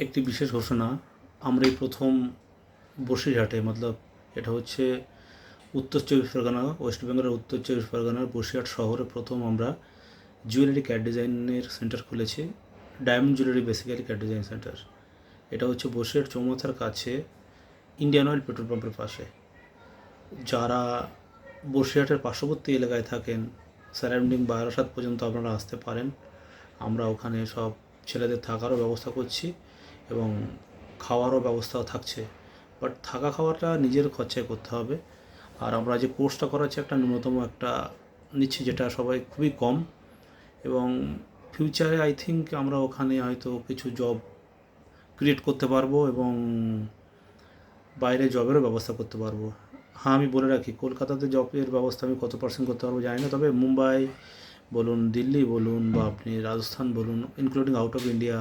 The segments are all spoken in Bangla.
একটি বিশেষ ঘোষণা। আমরা এই প্রথম বসিরহাটে এটা হচ্ছে উত্তর চব্বিশ পরগনা, ওয়েস্ট বেঙ্গলের উত্তর চব্বিশ পরগনার বসিরহাট শহরে প্রথম আমরা জুয়েলারি ক্যাট ডিজাইনের সেন্টার খুলেছি। Diamond jewellery basically cat design centre. এটা হচ্ছে বসিরহাট চৌমাথার কাছে ইন্ডিয়ান অয়েল পেট্রোল পাম্পের পাশে। যারা বসিরহাটের পার্শ্ববর্তী এলাকায় থাকেন, সারাউন্ডিং বারাসাত পর্যন্ত আপনারা আসতে পারেন। আমরা ওখানে সব ছেলেদের থাকারও ব্যবস্থা করছি এবং খাওয়ারও ব্যবস্থাও থাকছে, বাট থাকা খাওয়াটা নিজের খরচায় করতে হবে। আর আমরা যে কোর্সটা করাচ্ছি একটা ন্যূনতম একটা নিচ্ছি, যেটা সবাই খুবই কম, এবং ফিউচারে আই থিঙ্ক আমরা ওখানে হয়তো কিছু জব ক্রিয়েট করতে পারবো এবং বাইরে জবেরও ব্যবস্থা করতে পারবো। হ্যাঁ, আমি বলে রাখি, কলকাতাতে জবের ব্যবস্থা আমি কত পার্সেন্ট করতে পারবো জানি না, তবে মুম্বাই বলুন, দিল্লি বলুন, বা আপনি রাজস্থান বলুন, ইনক্লুডিং আউট অফ ইন্ডিয়া,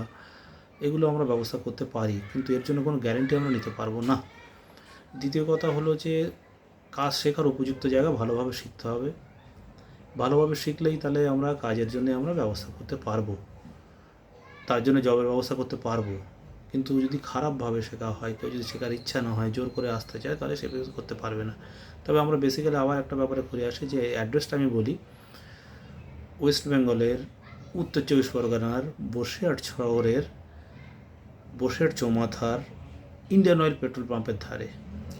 এগুলো আমরা ব্যবস্থা করতে পারি, কিন্তু এর জন্য কোনো গ্যারেন্টি আমরা নিতে পারবো না। দ্বিতীয় কথা হলো যে কাজ শেখার উপযুক্ত জায়গা ভালোভাবে শিখতে হবে। ভালোভাবে শিখলেই তাহলে আমরা কাজের জন্য আমরা ব্যবস্থা করতে পারবো, তার জন্য জবের ব্যবস্থা করতে পারবো। কিন্তু যদি খারাপভাবে শেখা হয়, কেউ যদি শেখার ইচ্ছা না হয়, জোর করে আসতে চায়, তাহলে সে করতে পারবে না। তবে আমরা বেসিক্যালি আবার একটা ব্যাপারে ঘুরে আসি, যে অ্যাড্রেসটা আমি বলি। ওয়েস্ট বেঙ্গলের উত্তর চব্বিশ পরগনার বসিরহাট শহরের বসিরহাট চৌমাথার ইন্ডিয়ান অয়েল পেট্রোল পাম্পের ধারে।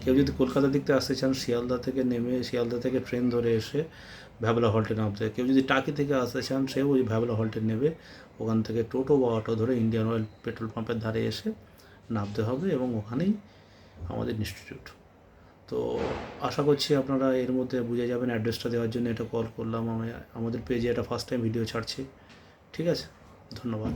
কেউ যদি কলকাতা দিকতে আসতে চান, শিয়ালদা থেকে নেমে, শিয়ালদা থেকে ট্রেন ধরে এসে ভ্যাবলা হল্টে নামতে। কেউ যদি টাকি থেকে আসতে চান, সেও ওই ভ্যাবলা হল্টে নেবে। ওখান থেকে টোটো বা অটো ধরে ইন্ডিয়ান অয়েল পেট্রোল পাম্পের ধারে এসে নামতে হবে, এবং ওখানেই আমাদের ইনস্টিটিউট। তো আশা করছি আপনারা এর মধ্যে বুঝে যাবেন। অ্যাড্রেসটা দেওয়ার জন্য এটা কল করলাম। আমি আমাদের পেজে এটা ফার্স্ট টাইম ভিডিও ছাড়ছি। ঠিক আছে, ধন্যবাদ।